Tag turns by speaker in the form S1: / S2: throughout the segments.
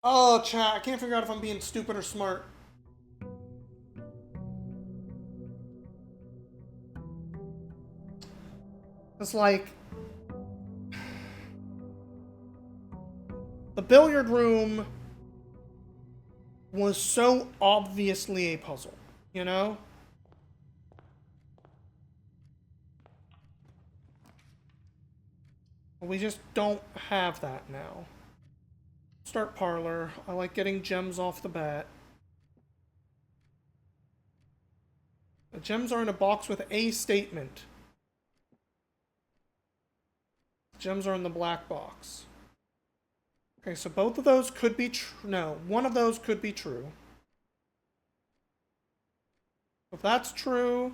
S1: Oh, chat, I can't figure out if I'm being stupid or smart. It's like... The billiard room was so obviously a puzzle, you know? We just don't have that now. Start parlor. I like getting gems off the bat. The gems are in a box with a statement. Gems are in the black box. Okay, so both of those could be true. No, one of those could be true. If that's true,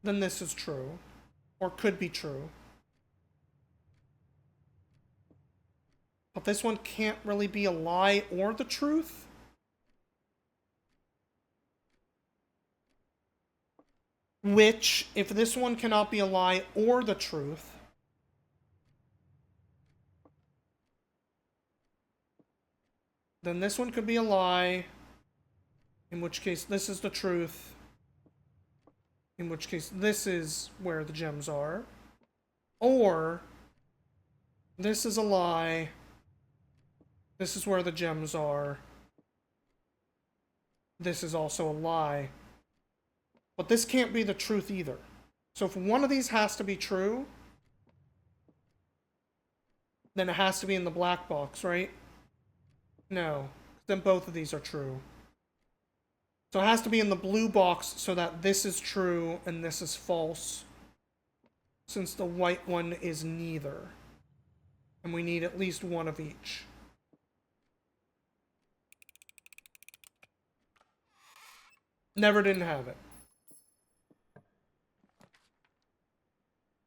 S1: then this is true. Or could be true. But this one can't really be a lie or the truth. Which, if this one cannot be a lie or the truth, then this one could be a lie, in which case this is the truth, in which case this is where the gems are, or this is a lie, this is where the gems are, this is also a lie. But this can't be the truth either. So if one of these has to be true, then it has to be in the black box, right? No. Then both of these are true. So it has to be in the blue box so that this is true and this is false. Since the white one is neither. And we need at least one of each. Never didn't have it.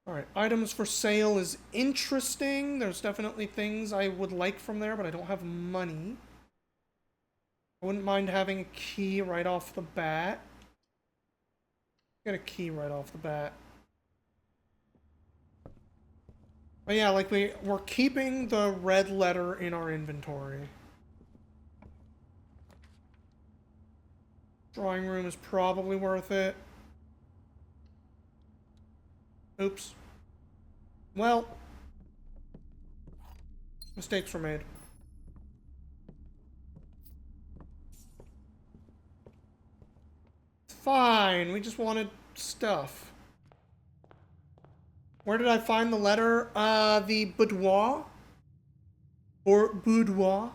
S1: Alright, items for sale is interesting. There's definitely things I would like from there, but I don't have money. I wouldn't mind having a key right off the bat. Get a key right off the bat. But yeah, like we're keeping the red letter in our inventory. Drawing room is probably worth it. Oops. Well, mistakes were made. Fine, we just wanted stuff. Where did I find the letter? The boudoir? Or boudoir?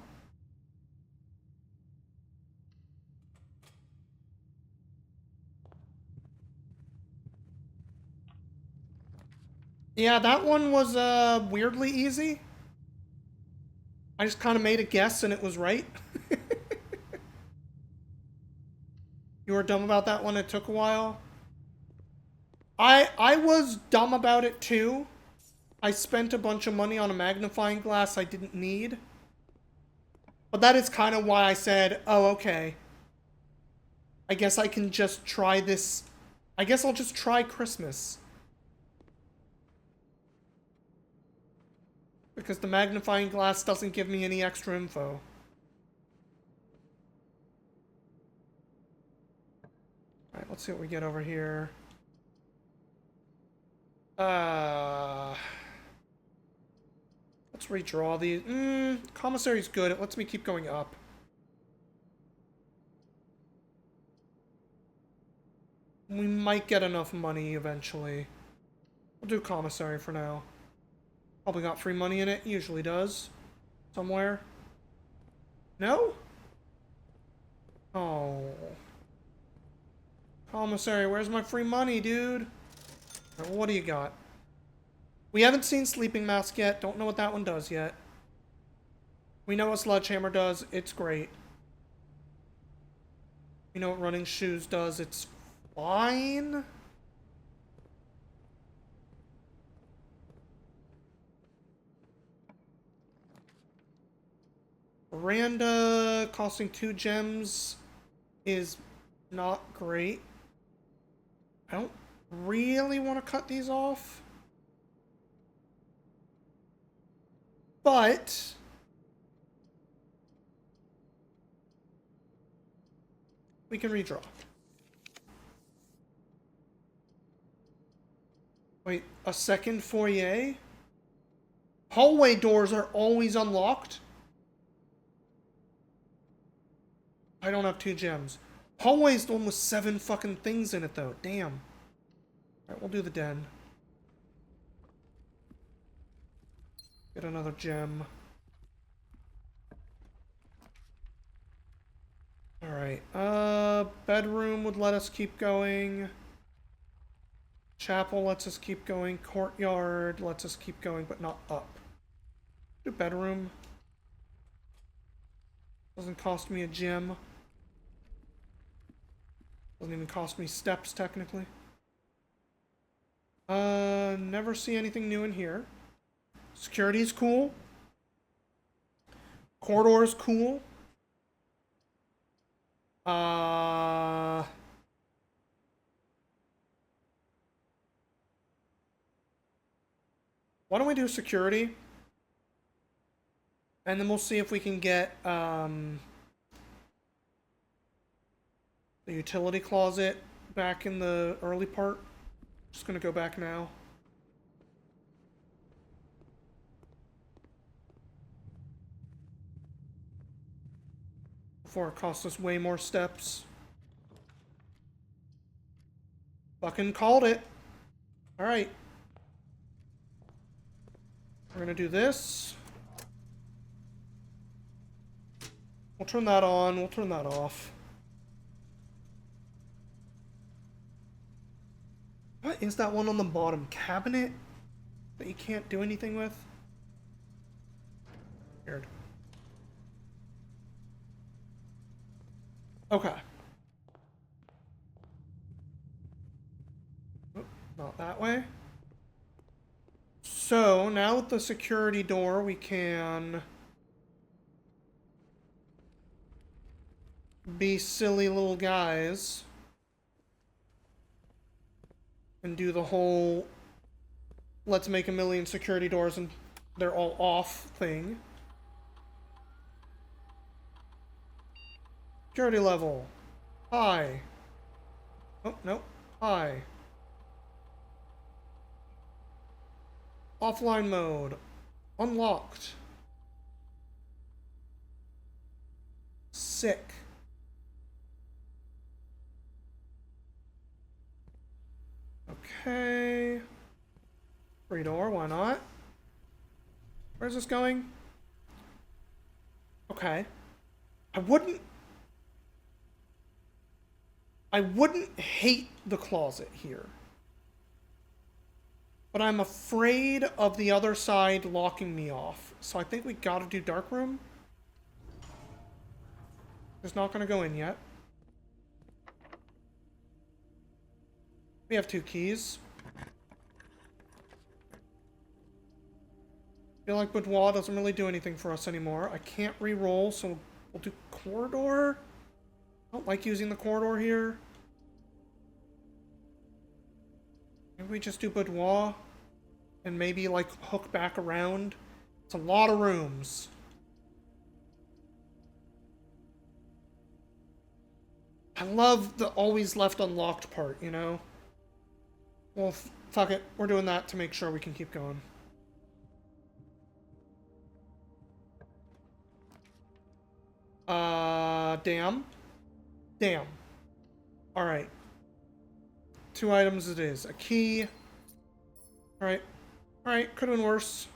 S1: Yeah, that one was, weirdly easy. I just kind of made a guess and it was right. You were dumb about that one, it took a while. I was dumb about it too. I spent a bunch of money on a magnifying glass I didn't need. But that is kind of why I said, oh, okay. I guess I can just try this. I guess I'll just try Christmas. Because the magnifying glass doesn't give me any extra info. Alright, let's see what we get over here. Let's redraw these. Commissary's good. It lets me keep going up. We might get enough money eventually. We'll do commissary for now. Probably got free money in it. Usually does. Somewhere. No? Oh. Commissary, where's my free money, dude? Right, what do you got? We haven't seen Sleeping Mask yet. Don't know what that one does yet. We know what Sledgehammer does. It's great. We know what Running Shoes does. It's fine. Veranda costing 2 gems is not great. I don't really want to cut these off. But We can redraw. Wait, a second foyer? Hallway doors are always unlocked? I don't have 2 gems. Hallway's the one with 7 fucking things in it, though. Damn. Alright, we'll do the den. Get another gem. Alright, bedroom would let us keep going. Chapel lets us keep going. Courtyard lets us keep going, but not up. Do bedroom. Doesn't cost me a gem. Doesn't even cost me steps, technically. Never see anything new in here. Security is cool. Corridor is cool. Why don't we do security? And then we'll see if we can get, the utility closet back in the early part. Just gonna go back now. Before it costs us way more steps. Fucking called it. Alright. We're gonna do this. We'll turn that on, we'll turn that off. What is that one on the bottom? Cabinet? That you can't do anything with? Weird. Okay. Oop, not that way. So, now with the security door, we can be silly little guys and do the whole let's make a million security doors and they're all off thing. Security level. High. Oh, no. High. Offline mode. Unlocked. Sick. Okay. Free door, why not? Where's this going? Okay. I wouldn't hate the closet here. But I'm afraid of the other side locking me off. So I think we gotta do dark room. It's not gonna go in yet. We have 2 keys. I feel like boudoir doesn't really do anything for us anymore. I can't re-roll, so we'll do corridor. I don't like using the corridor here. Maybe we just do boudoir and maybe like hook back around. It's a lot of rooms. I love the always left unlocked part, you know? Well, fuck it. We're doing that to make sure we can keep going. Damn. Damn. Alright. 2 items it is. A key. Alright. Alright, could have been worse.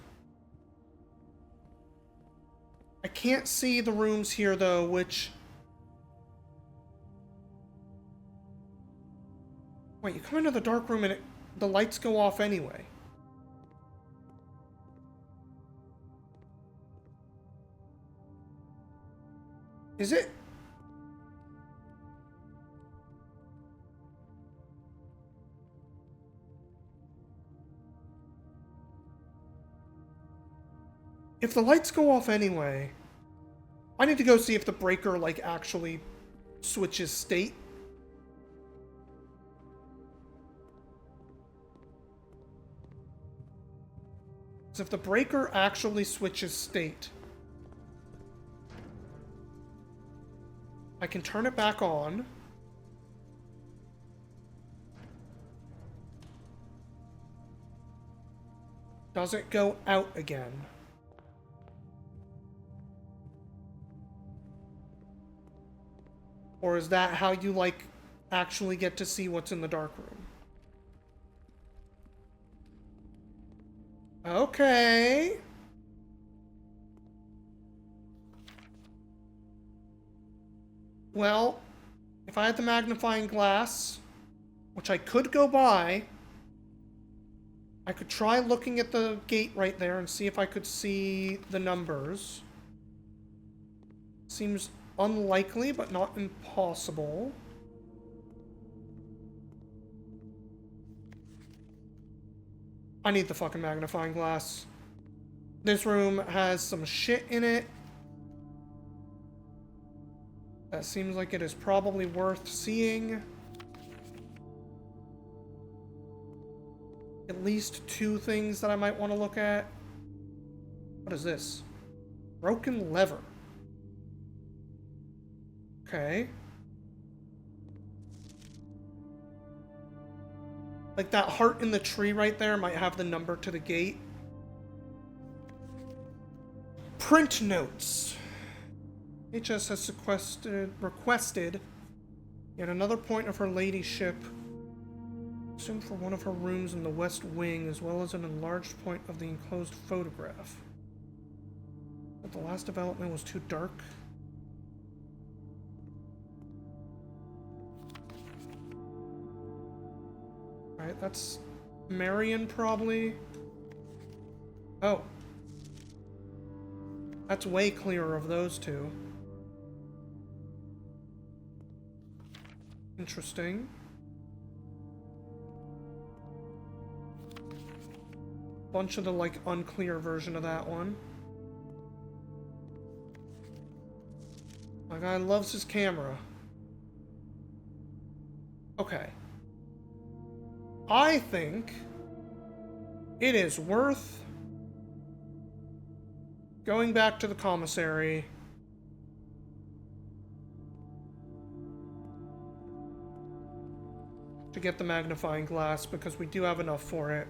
S1: I can't see the rooms here, though, which... Wait, you come into the dark room and the lights go off anyway. Is it? If the lights go off anyway, I need to go see if the breaker, like, actually switches state. So if the breaker actually switches state, I can turn it back on. Does it go out again? Or is that how you, like, actually get to see what's in the dark room? Okay. Well, if I had the magnifying glass, which I could go by, I could try looking at the gate right there and see if I could see the numbers. Seems unlikely, but not impossible. I need the fucking magnifying glass. This room has some shit in it. That seems like it is probably worth seeing. At least 2 things that I might want to look at. What is this? Broken lever. Okay. Like that heart in the tree right there might have the number to the gate. Print notes. HS has requested yet another point of her ladyship, assumed for one of her rooms in the west wing, as well as an enlarged point of the enclosed photograph. But the last development was too dark. Alright, that's Marion probably. Oh. That's way clearer of those two. Interesting. Bunch of the, like, unclear version of that one. My guy loves his camera. Okay. I think it is worth going back to the commissary to get the magnifying glass, because we do have enough for it.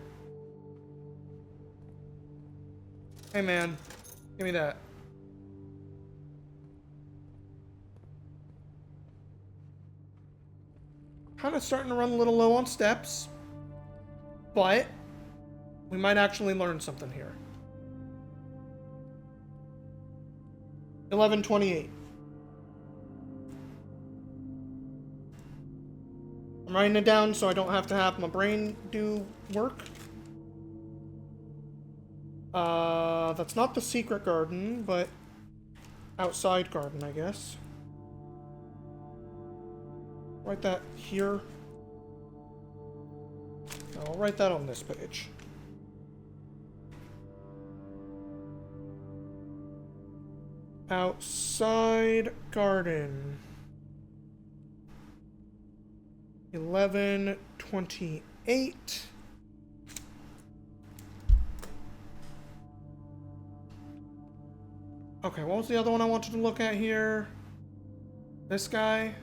S1: Hey man, give me that. Kind of starting to run a little low on steps, but we might actually learn something here. 11:28. I'm writing it down so I don't have to have my brain do work. That's not the secret garden, but outside garden, I guess. Write that here. No, I'll write that on this page. Outside garden. 11:28. Okay, what was the other one I wanted to look at here? This guy.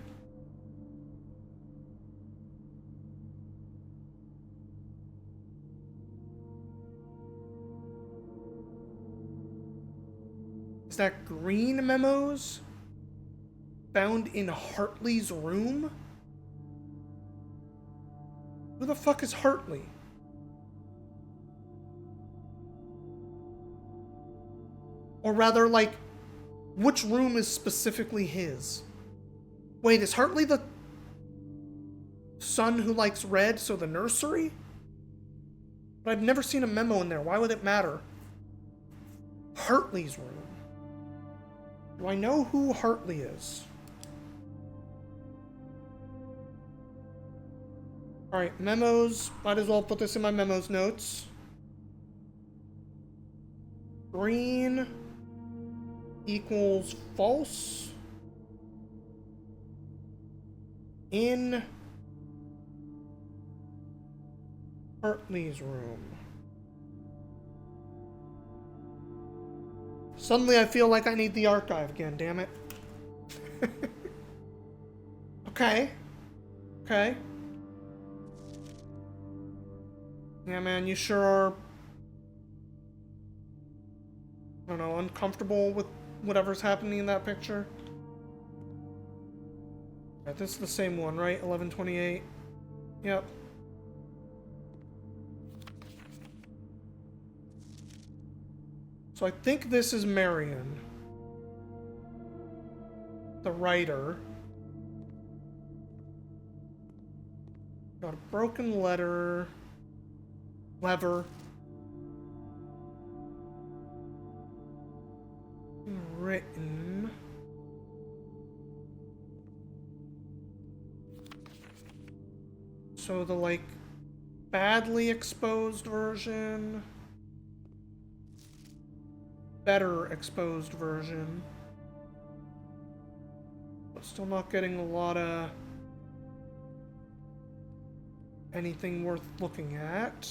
S1: Is that green memos found in Hartley's room? Who the fuck is Hartley? Or rather, like, which room is specifically his? Wait, is Hartley the son who likes red, so the nursery? But I've never seen a memo in there. Why would it matter? Hartley's room. Do I know who Hartley is? Alright, memos. Might as well put this in my memos notes. Green equals false in Hartley's room. Suddenly I feel like I need the archive again, damn it. Okay. Okay. Yeah, man, you sure are I don't know, uncomfortable with whatever's happening in that picture. Right, this is the same one, right? 1128. Yep. So I think this is Marion, the writer. Got a broken lever. Written. So the, like, badly exposed version. Better exposed version. But still not getting a lot of anything worth looking at.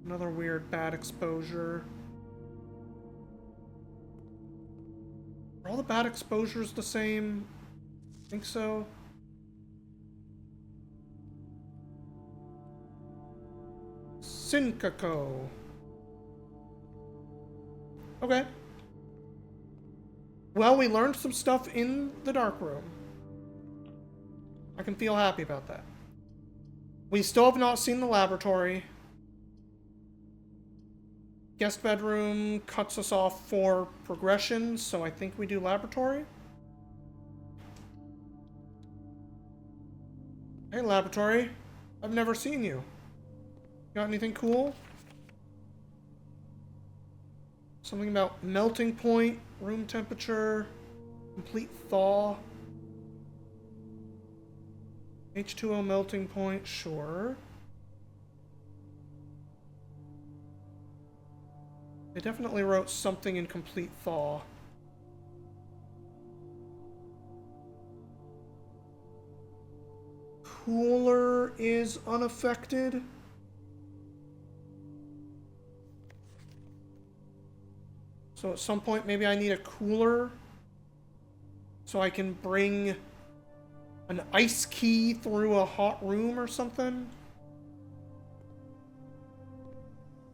S1: Another weird bad exposure. Are all the bad exposures the same? I think so. Sinkako. Okay. Well, we learned some stuff in the dark room. I can feel happy about that. We still have not seen the laboratory. Guest bedroom cuts us off for progression, so I think we do laboratory. Hey, laboratory. I've never seen you. Got anything cool? Something about melting point, room temperature, complete thaw. H2O melting point, sure. They definitely wrote something in complete thaw. Cooler is unaffected. So at some point, maybe I need a cooler so I can bring an ice key through a hot room or something.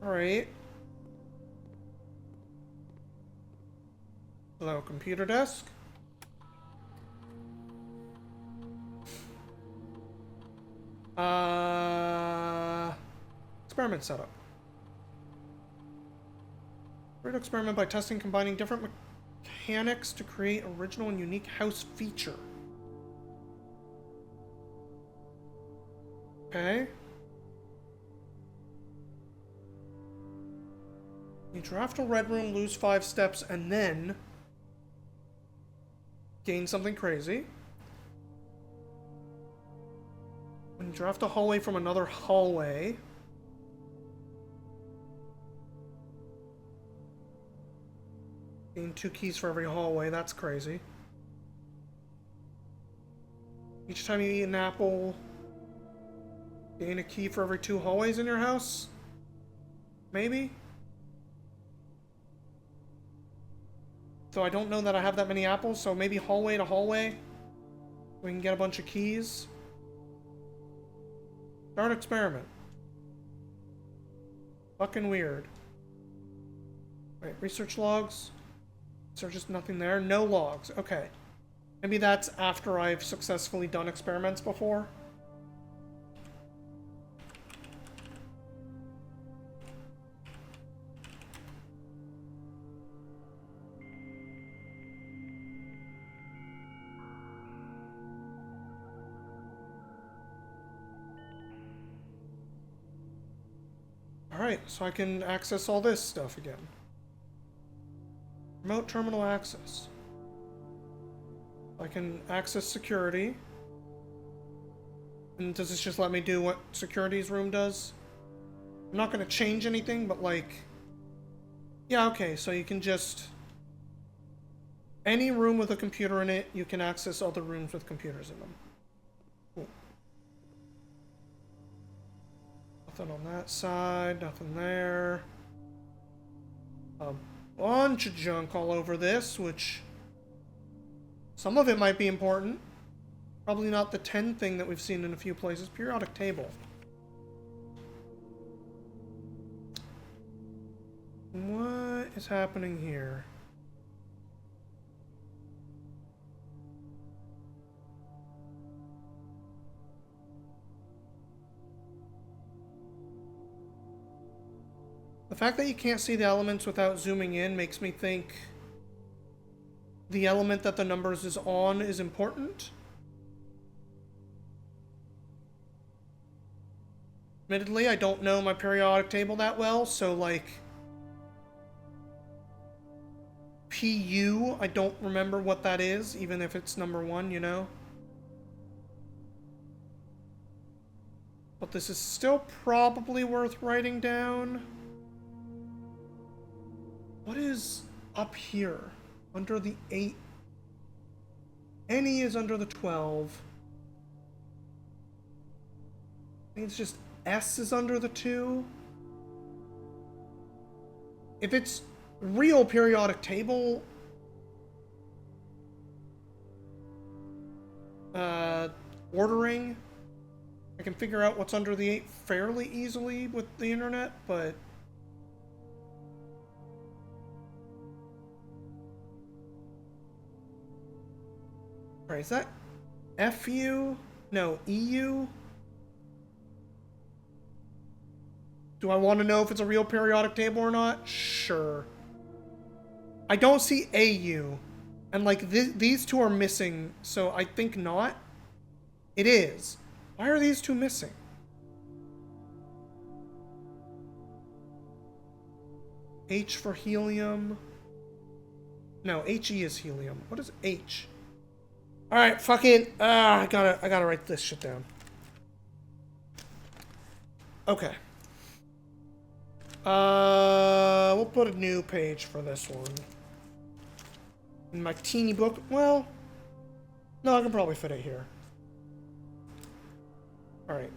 S1: Alright. Hello, computer desk. Experiment setup. Create an experiment by testing combining different mechanics to create original and unique house feature. Okay. You draft a red room, lose 5 steps, and then gain something crazy. When you draft a hallway from another hallway, gain 2 keys for every hallway. That's crazy. Each time you eat an apple, gain a key for every 2 hallways in your house? Maybe? So I don't know that I have that many apples, so maybe hallway to hallway we can get a bunch of keys. Start experiment. Fucking weird. Wait, research logs? Is there just nothing there? No logs. Okay. Maybe that's after I've successfully done experiments before. Alright, so I can access all this stuff again. Remote terminal access. I can access security. And does this just let me do what security's room does? I'm not going to change anything, but like... Yeah, okay, so you can just... Any room with a computer in it, you can access other rooms with computers in them. Cool. Nothing on that side, nothing there. A bunch of junk all over this, which... Some of it might be important. Probably not the 10 thing that we've seen in a few places. Periodic table. What is happening here? The fact that you can't see the elements without zooming in makes me think the element that the numbers is on is important. Admittedly, I don't know my periodic table that well, so like PU, I don't remember what that is, even if it's number 1, you know? But this is still probably worth writing down. What is up here? Under the 8. NE is under the 12. I think it's just S is under the 2. If it's real periodic table ordering, I can figure out what's under the 8 fairly easily with the internet, but alright, is that FU? No, EU? Do I want to know if it's a real periodic table or not? Sure. I don't see AU. And, like, these two are missing, so I think not. It is. Why are these two missing? H for helium. No, HE is helium. What is H? Alright, fucking... I gotta write this shit down. Okay. We'll put a new page for this one. In my teeny book. Well, no, I can probably fit it here. Alright.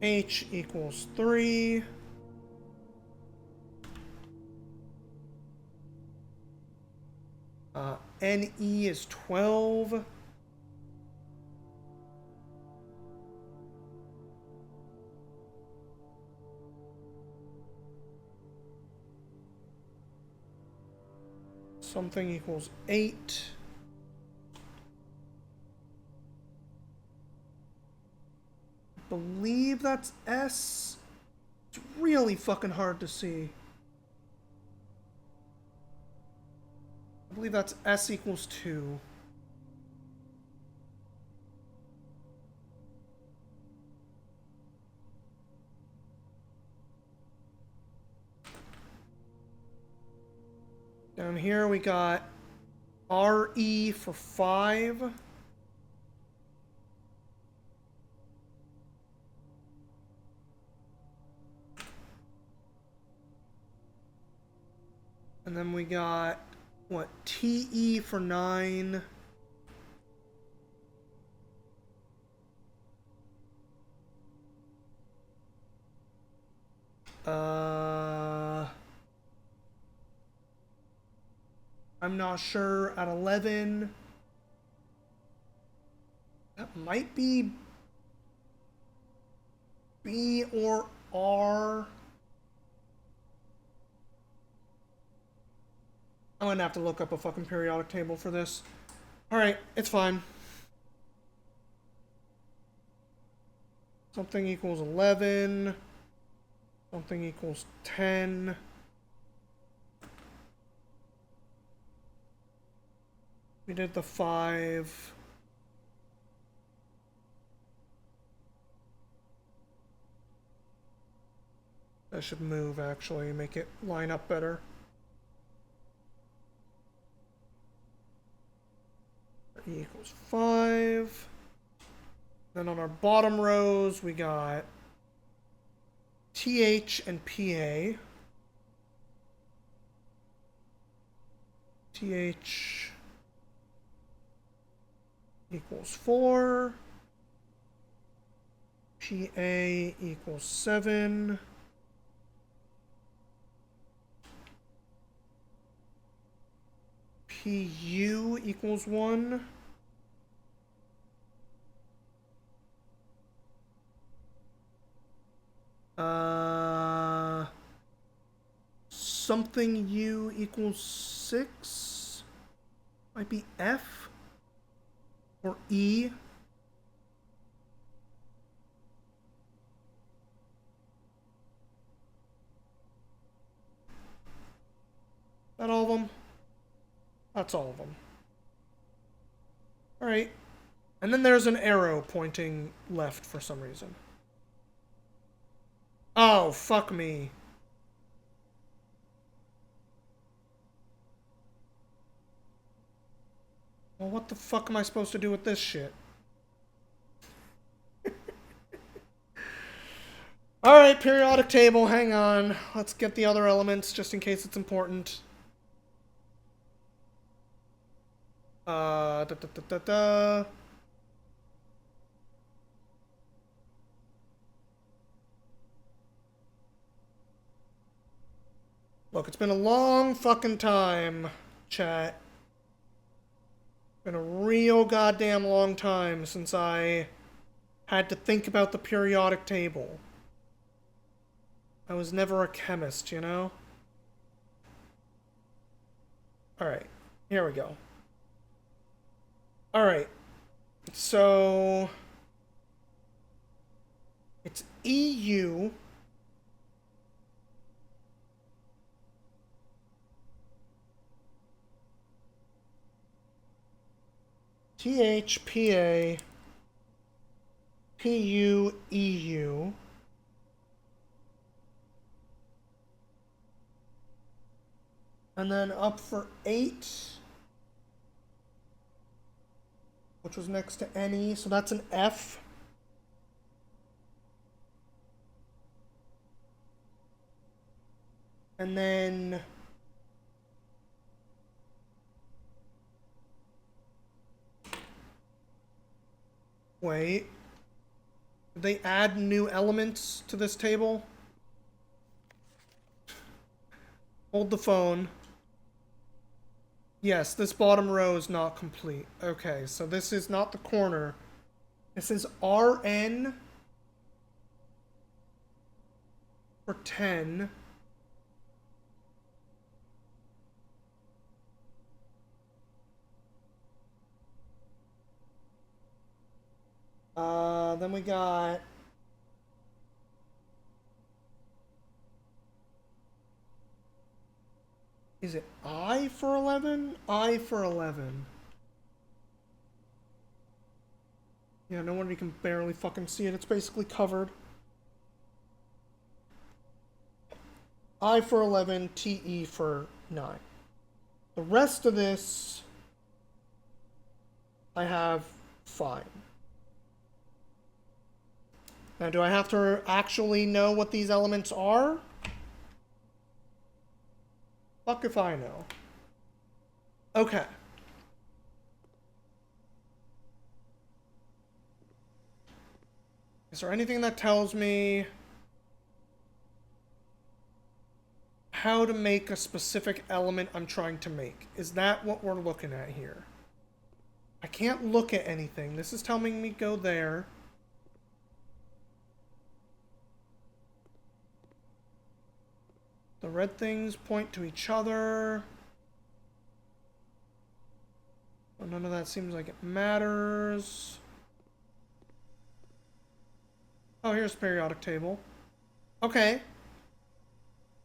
S1: H equals 3. NE is 12. Something equals 8. I believe that's S. It's really fucking hard to see. I believe that's S equals 2. Down here we got RE for 5. And then we got, what, TE for 9. I'm not sure at 11. That might be B or R. I'm gonna have to look up a fucking periodic table for this. Alright, it's fine. Something equals 11. Something equals 10. We did the 5. That should move, actually, make it line up better. E equals 5. Then on our bottom rows, we got TH and PA. TH equals 4. PA equals 7. PU equals 1. something U equals 6. Might be F or E. That all of them? That's all of them. Alright. And then there's an arrow pointing left for some reason. Oh, fuck me. Well, what the fuck am I supposed to do with this shit? Alright, periodic table, hang on. Let's get the other elements just in case it's important. Da, da, da, da, da. Look, it's been a long fucking time, chat. Been a real goddamn long time since I had to think about the periodic table. I was never a chemist, you know? Alright, here we go. Alright, so it's EU. THPA PUEU. And then up for 8, which was next to NE, so that's an F. And then wait. Did they add new elements to this table? Hold the phone. Yes, this bottom row is not complete. Okay, so this is not the corner. This is RN for 10. Then we got is it I for 11? I for 11. Yeah, no wonder you can barely fucking see it. It's basically covered. I for 11, TE for 9. The rest of this, I have fine. Now, do I have to actually know what these elements are? Fuck if I know. Okay. Is there anything that tells me how to make a specific element I'm trying to make? Is that what we're looking at here? I can't look at anything. This is telling me go there. The red things point to each other. Well, none of that seems like it matters. Oh, here's the periodic table. Okay.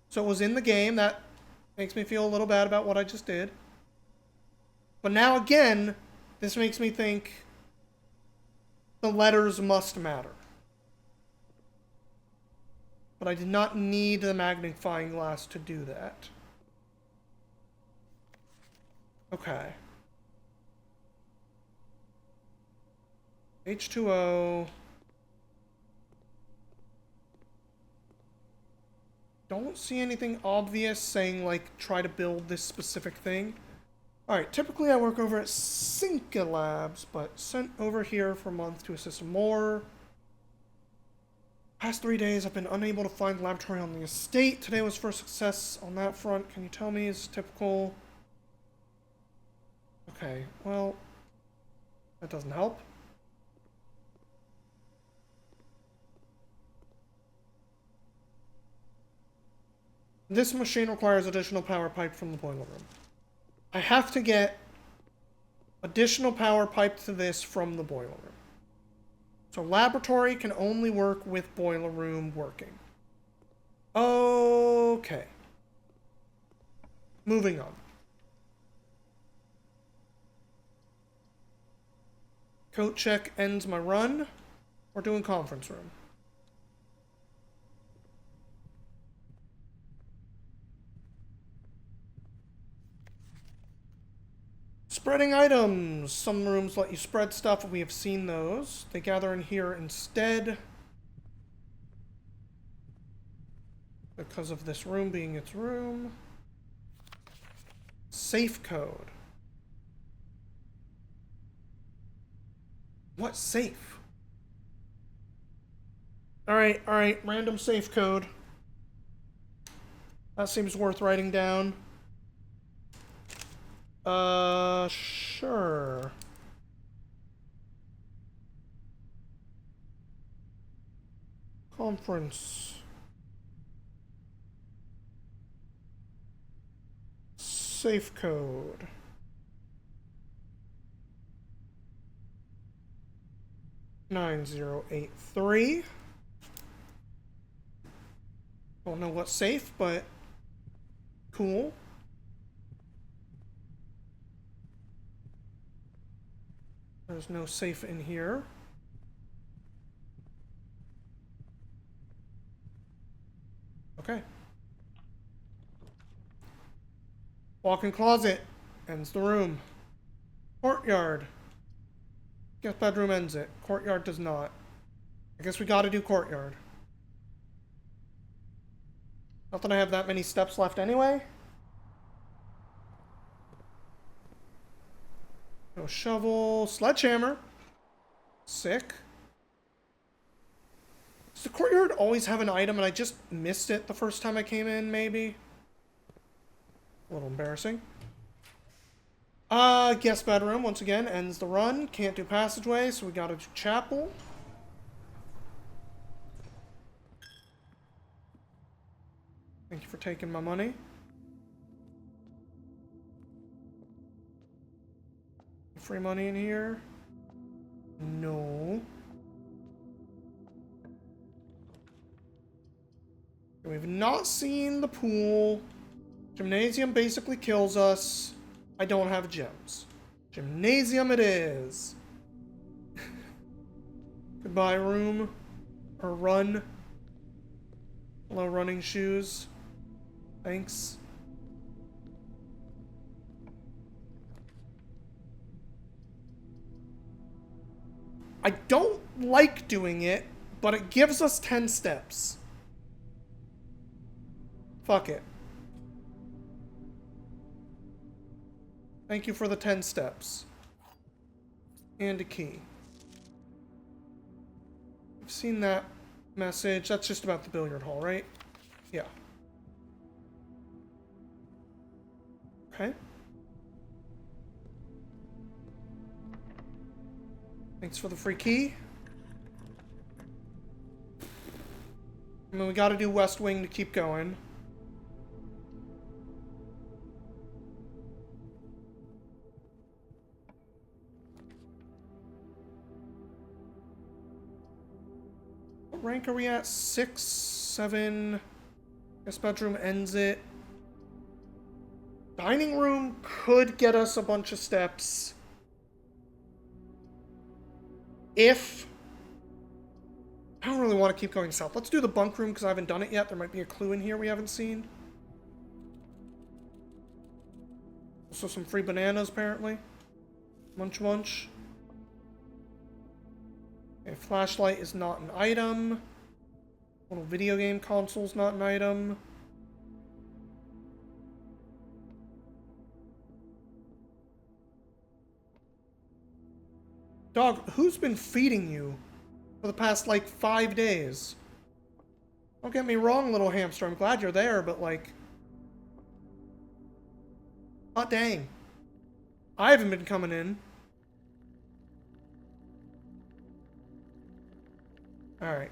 S1: So it was in the game. That makes me feel a little bad about what I just did. But now again, this makes me think the letters must matter. But I did not need the magnifying glass to do that. Okay. H2O. Don't see anything obvious saying, like, try to build this specific thing. Alright, typically I work over at Cinca Labs, but sent over here for a month to assist more. Past 3 days, I've been unable to find the laboratory on the estate. Today was first success on that front. Can you tell me is typical? Okay, well, that doesn't help. This machine requires additional power pipe from the boiler room. I have to get additional power pipe to this from the boiler room. So laboratory can only work with boiler room working. Okay. Moving on. Coat check ends my run. We're doing conference room. Spreading items. Some rooms let you spread stuff. We have seen those. They gather in here instead. Because of this room being its room. Safe code. What safe? Alright. Random safe code. That seems worth writing down. Sure. Conference. Safe code. $9083. Don't know what's safe, but cool. There's no safe in here. Okay. Walk-in closet. Ends the room. Courtyard. Guest bedroom ends it. Courtyard does not. I guess we gotta do courtyard. Not that I have that many steps left anyway. No shovel. Sledgehammer. Sick. Does the courtyard always have an item and I just missed it the first time I came in, maybe? A little embarrassing. Guest bedroom, once again, ends the run. Can't do passageway, so we gotta do chapel. Thank you for taking my money. Free money in here? No. We've not seen the pool. Gymnasium basically kills us. I don't have gems. Gymnasium it is. Goodbye, room. Or run. Hello, running shoes. Thanks. I don't like doing it, but it gives us 10 steps. Fuck it. Thank you for the 10 steps. And a key. I've seen that message. That's just about the billiard hall, right? Yeah. Okay. Thanks for the free key. I mean, we gotta do West Wing to keep going. What rank are we at? 6, 7. Guest bedroom ends it. Dining room could get us a bunch of steps. If... I don't really want to keep going south. Let's do the bunk room because I haven't done it yet. There might be a clue in here we haven't seen. Also some free bananas, apparently. Munch munch. Okay, flashlight is not an item. Little video game console's not an item. Dog, who's been feeding you for the past, like, 5 days? Don't get me wrong, little hamster. I'm glad you're there, but, like... hot dang. I haven't been coming in. Alright.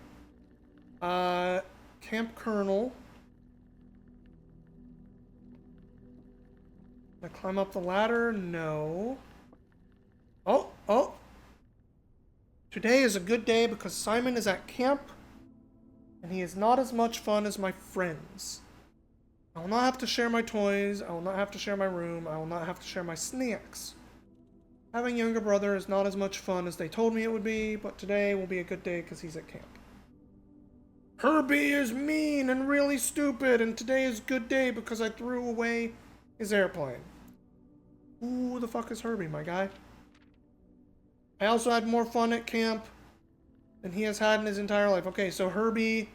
S1: Camp Colonel. Can I climb up the ladder? No. Oh, oh. Today is a good day because Simon is at camp and he is not as much fun as my friends. I will not have to share my toys. I will not have to share my room. I will not have to share my snacks. Having a younger brother is not as much fun as they told me it would be, but today will be a good day because he's at camp. Herbie is mean and really stupid, and today is a good day because I threw away his airplane. Who the fuck is Herbie, my guy? I also had more fun at camp than he has had in his entire life. Okay, so Herbie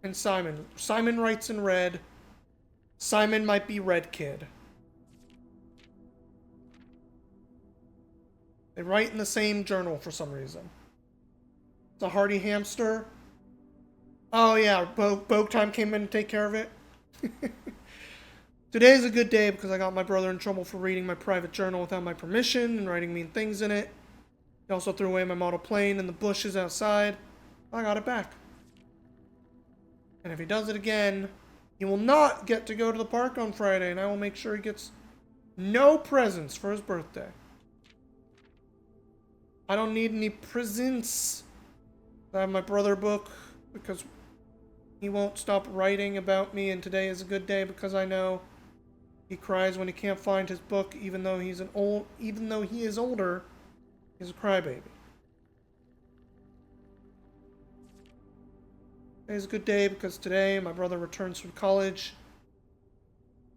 S1: and Simon. Simon writes in red. Simon might be Red Kid. They write in the same journal for some reason. It's a hardy hamster. Oh yeah, Bogue Time came in to take care of it. Today is a good day because I got my brother in trouble for reading my private journal without my permission and writing mean things in it. He also threw away my model plane in the bushes outside. I got it back. And if he does it again, he will not get to go to the park on Friday, and I will make sure he gets no presents for his birthday. I don't need any presents. I have my brother book because he won't stop writing about me, and today is a good day because I know he cries when he can't find his book, even though he is older. He's a crybaby. Today's a good day because today my brother returns from college.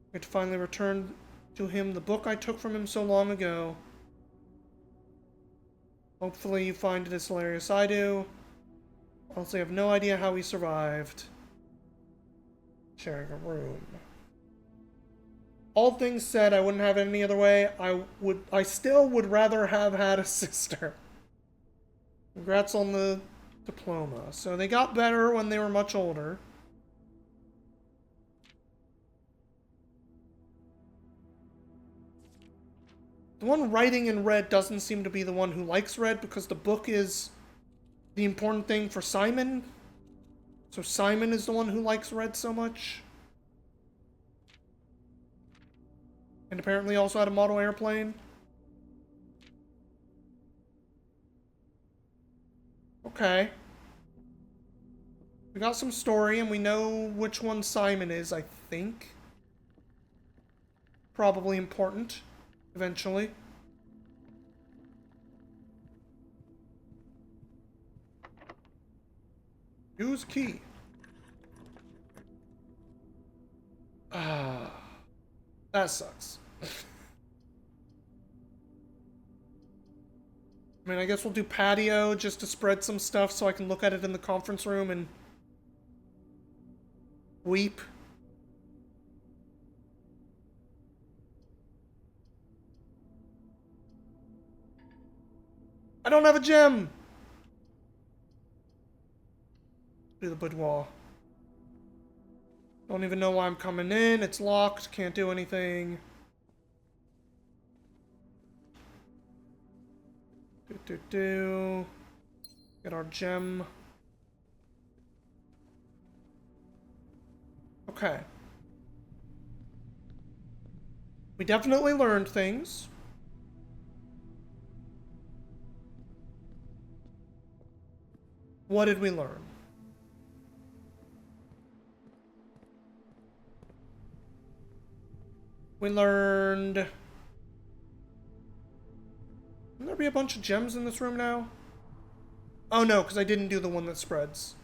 S1: I get to finally return to him the book I took from him so long ago. Hopefully you find it as hilarious as I do. Honestly, I have no idea how he survived sharing a room. All things said, I wouldn't have it any other way. I still would rather have had a sister. Congrats on the diploma. So they got better when they were much older. The one writing in red doesn't seem to be the one who likes red because the book is the important thing for Simon. So Simon is the one who likes red so much. And apparently also had a model airplane. Okay. We got some story and we know which one Simon is, I think. Probably important. Eventually. Use key. That sucks. I mean, I guess we'll do patio just to spread some stuff so I can look at it in the conference room and weep. I don't have a gem! Do the boudoir. Don't even know why I'm coming in. It's locked. Can't do anything. Get our gem. Okay. We definitely learned things. What did we learn? We learned... Can there be a bunch of gems in this room now? Oh no, because I didn't do the one that spreads.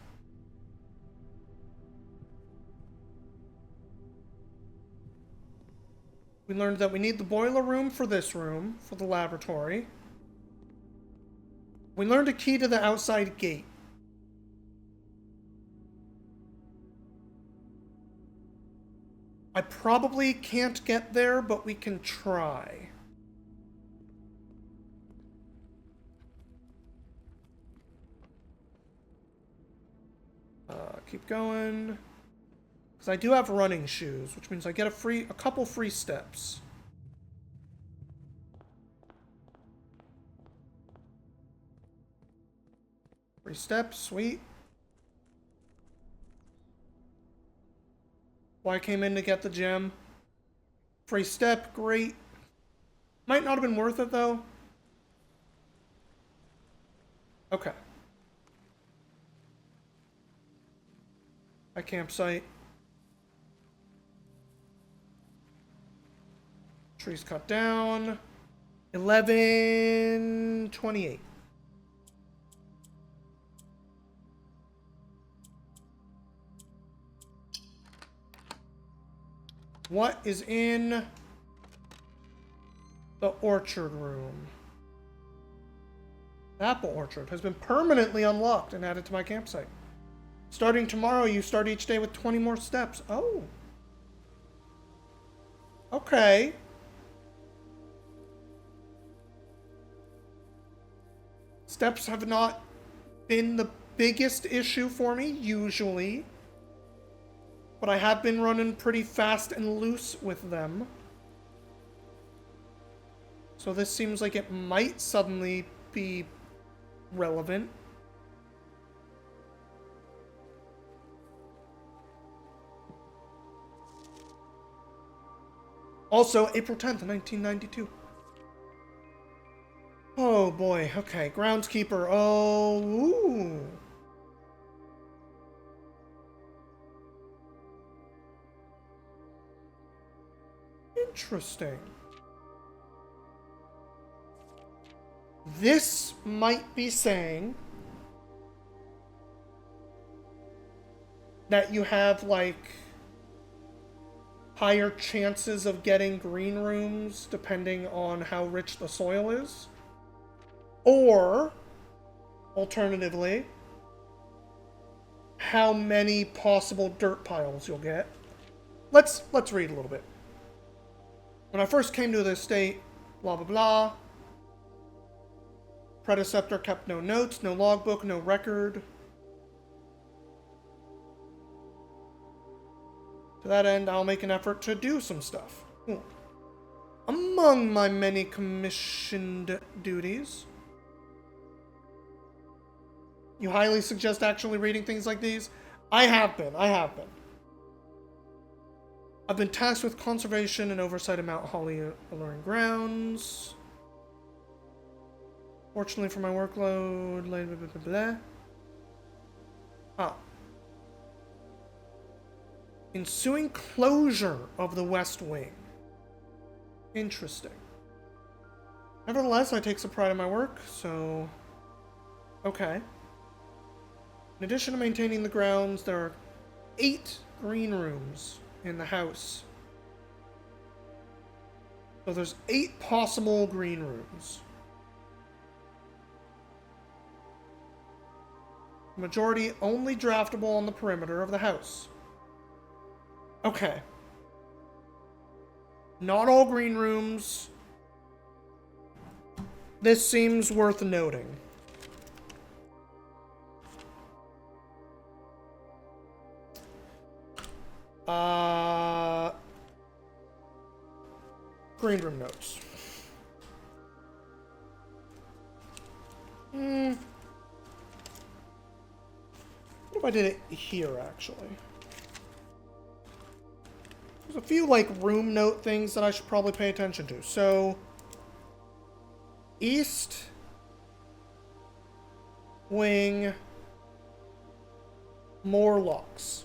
S1: We learned that we need the boiler room for this room, for the laboratory. We learned a key to the outside gate. I probably can't get there, but we can try. Keep going. Because I do have running shoes, which means I get a couple free steps. Free steps, sweet. Well, I came in to get the gem. Free step, great. Might not have been worth it, though. Okay. A campsite. Trees cut down. 11:28. What is in the orchard room? The apple orchard has been permanently unlocked and added to my campsite. Starting tomorrow, you start each day with 20 more steps. Oh. Okay. Steps have not been the biggest issue for me, usually. But I have been running pretty fast and loose with them. So this seems like it might suddenly be relevant. Also, April 10th, 1992. Oh boy, okay. Groundskeeper, oh, ooh. Interesting. This might be saying that you have, like, higher chances of getting green rooms depending on how rich the soil is. Or, alternatively, how many possible dirt piles you'll get. Let's read a little bit. When I first came to the estate, blah blah blah. Predecessor kept no notes, no logbook, no record. To that end, I'll make an effort to do some stuff. Ooh. Among my many commissioned duties, you highly suggest actually reading things like these? I have been. I've been tasked with conservation and oversight of Mount Holly Alluring Grounds. Fortunately for my workload, blah, blah, blah, blah. Ah. Ensuing closure of the West Wing. Interesting. Nevertheless, I take some pride in my work, so... Okay. In addition to maintaining the grounds, there are 8 green rooms in the house. So there's 8 possible green rooms. The majority only draftable on the perimeter of the house. Okay. Not all green rooms. This seems worth noting. Green room notes. What if I did it here, actually? There's a few, like, room note things that I should probably pay attention to. So, East Wing Morlocks.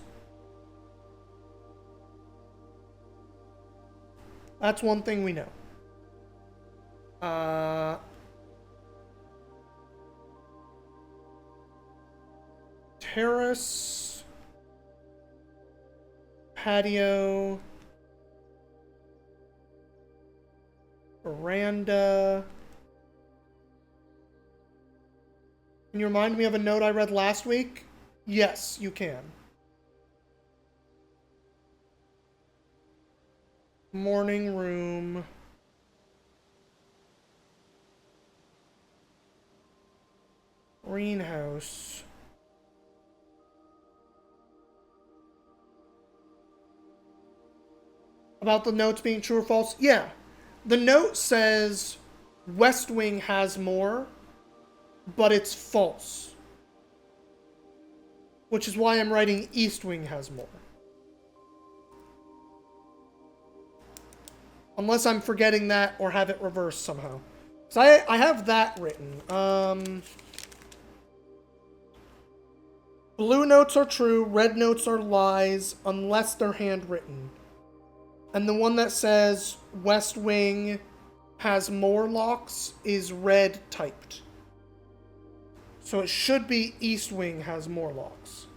S1: That's one thing we know. Terrace, patio, veranda. Can you remind me of a note I read last week? Yes, you can. Morning room. Greenhouse. About the notes being true or false? Yeah. The note says West Wing has more, but it's false. Which is why I'm writing East Wing has more. Unless I'm forgetting that or have it reversed somehow. So I have that written. Blue notes are true, red notes are lies, unless they're handwritten. And the one that says West Wing has more locks is red typed. So it should be East Wing has more locks.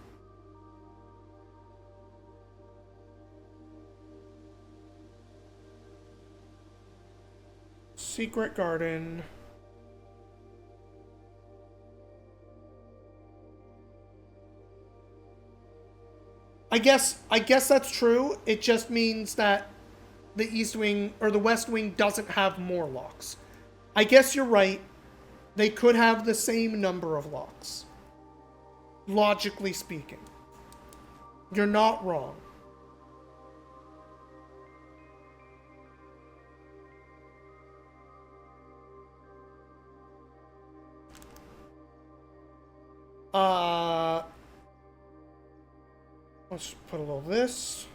S1: Secret Garden. I guess that's true. It just means that the East Wing or the West Wing doesn't have more locks. I guess you're right. They could have the same number of locks. Logically speaking. You're not wrong. Let's put a little this.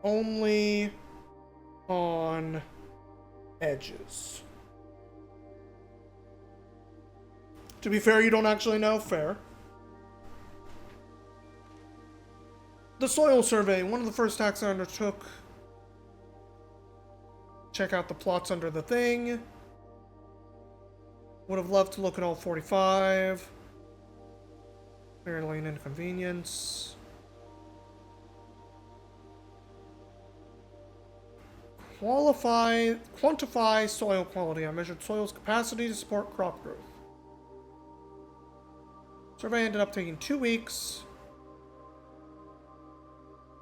S1: Only on edges. To be fair, you don't actually know. Fair. The soil survey, one of the first tasks I undertook. Check out the plots under the thing. Would have loved to look at all 45. Clearly an inconvenience. Quantify soil quality. I measured soil's capacity to support crop growth. Survey ended up taking 2 weeks.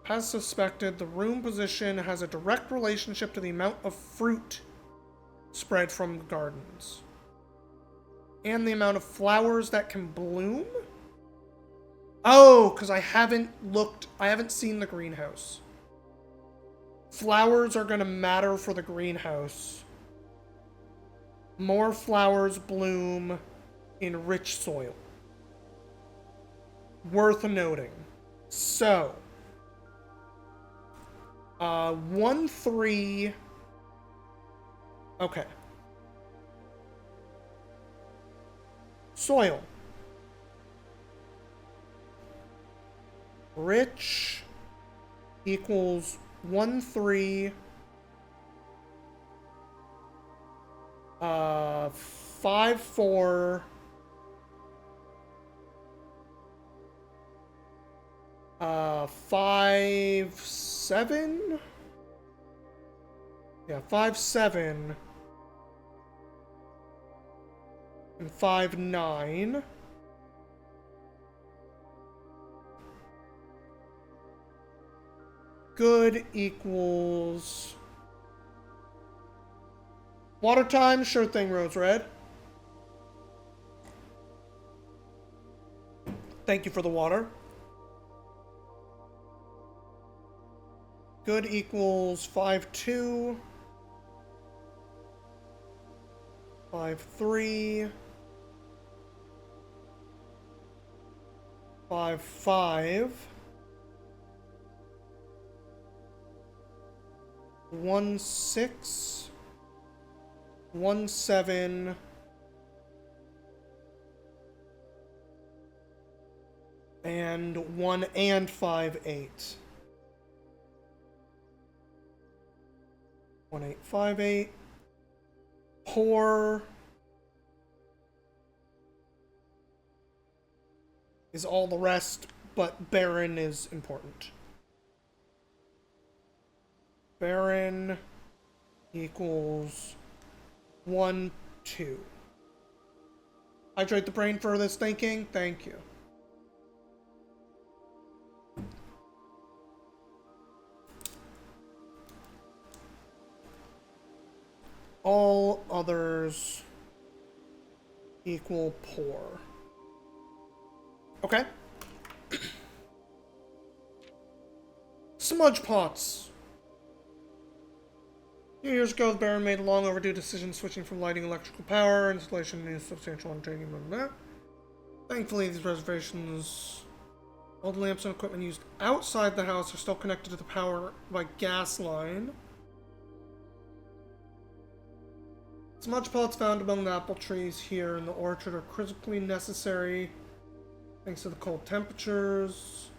S1: As suspected, the room position has a direct relationship to the amount of fruit spread from the gardens. And the amount of flowers that can bloom? Oh, because I haven't seen the greenhouse. Flowers are going to matter for the greenhouse. More flowers bloom in rich soil. Worth noting. So, 1-3. Okay. Soil. Rich equals 1-3. 5-4. 5-7. Yeah, 5-7. And 5-9. Good equals... Water time? Sure thing, Rose Red. Thank you for the water. Good equals 5-2. 5-3. 5-5. 1-6. 1-7. And 5-8. 1-8-5-8. Poor is all the rest, but barren is important. Barren equals 1-2. Hydrate the brain for this thinking. Thank you. All others equal poor. Okay. Smudge pots. A few years ago, the Baron made a long overdue decision switching from lighting electrical power, installation, and substantial undertaking, blah, blah, blah. Thankfully, these reservations All the lamps and equipment used outside the house are still connected to the power by gas line. Smudge pellets found among the apple trees here in the orchard are critically necessary thanks to the cold temperatures.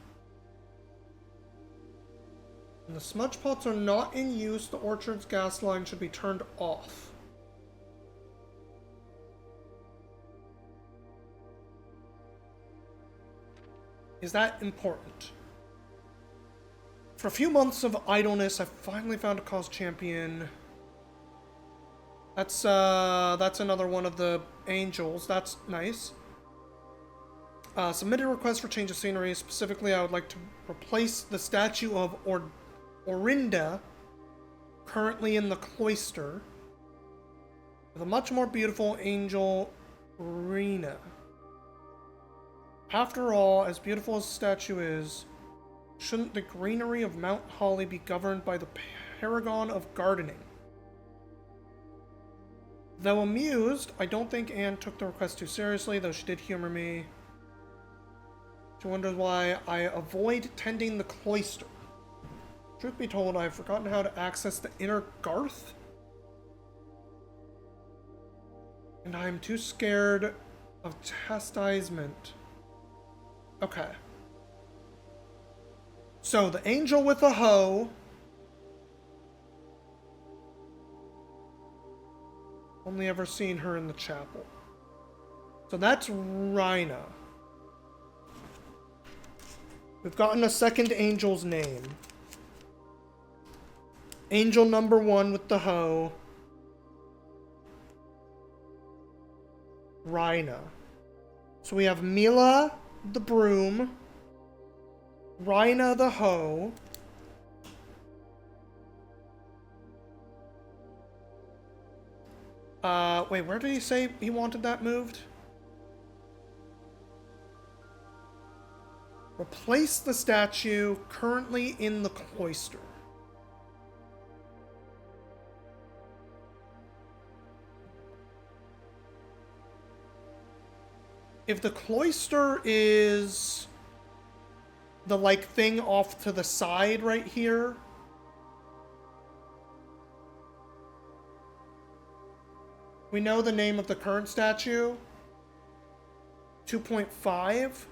S1: When the smudge pellets are not in use, the orchard's gas line should be turned off. Is that important? For a few months of idleness, I finally found a cause champion. That's another one of the angels. That's nice. Submitted a request for change of scenery. Specifically, I would like to replace the statue of Orinda, currently in the cloister, with a much more beautiful angel, Rena. After all, as beautiful as the statue is, shouldn't the greenery of Mount Holly be governed by the paragon of gardening? Though amused, I don't think Anne took the request too seriously, though she did humor me. She wonders why I avoid tending the cloister. Truth be told, I've forgotten how to access the inner garth. And I'm too scared of chastisement. Okay. So, the angel with a hoe. Only ever seen her in the chapel. So that's Rhina. We've gotten a second angel's name. Angel number 1 with the hoe. Rhina. So we have Mila the broom. Rhina the hoe. Wait, where did he say he wanted that moved? Replace the statue currently in the cloister. If the cloister is the, like, thing off to the side right here, we know the name of the current statue. 2.5.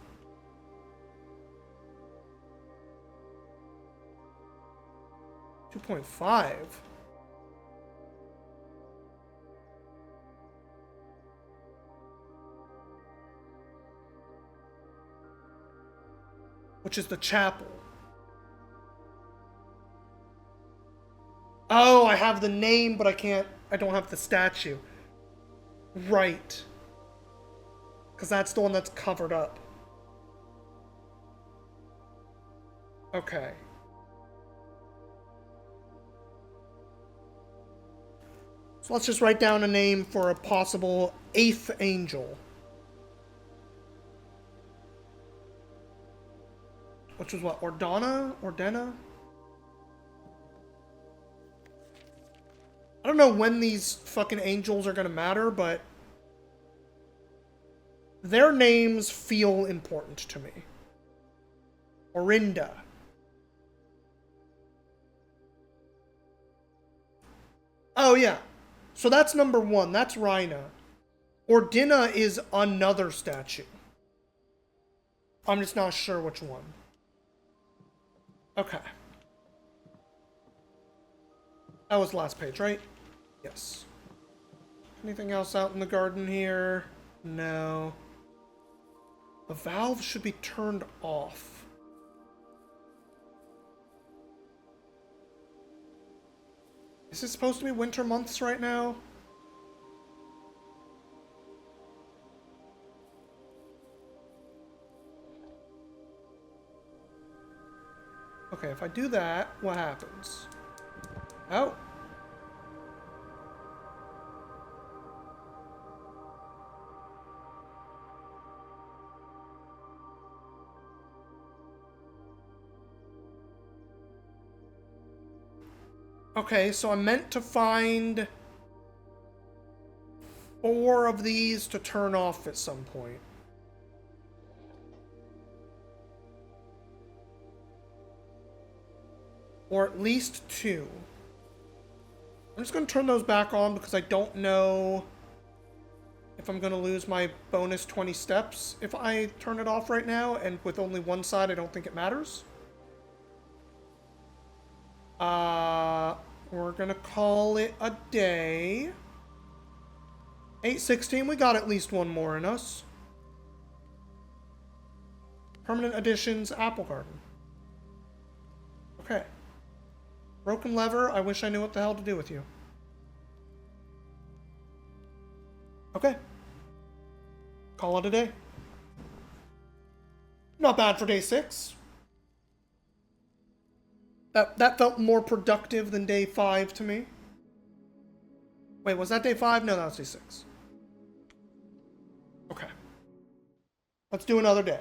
S1: Which is the chapel. Oh, I have the name, but I don't have the statue. Right. Because that's the one that's covered up. Okay. So let's just write down a name for a possible 8th angel. Which was what? Ordana? Ordena? I don't know when these fucking angels are gonna matter, but their names feel important to me. Orinda. Oh, yeah. So that's number 1. That's Rhina. Ordina is another statue. I'm just not sure which one. Okay. That was the last page, right? Yes. Anything else out in the garden here? No. The valve should be turned off. Is it supposed to be winter months right now? Okay, if I do that, what happens? Oh. Okay, so I'm meant to find 4 of these to turn off at some point. Or at least 2. I'm just going to turn those back on because I don't know if I'm going to lose my bonus 20 steps if I turn it off right now, and with only one side, I don't think it matters. We're going to call it a day. 8:16, we got at least one more in us. Permanent additions, Apple Garden. Okay. Broken lever, I wish I knew what the hell to do with you. Okay. Call it a day. Not bad for day 6. That felt more productive than day 5 to me. Wait, was that day 5? No, that was day 6. Okay. Let's do another day.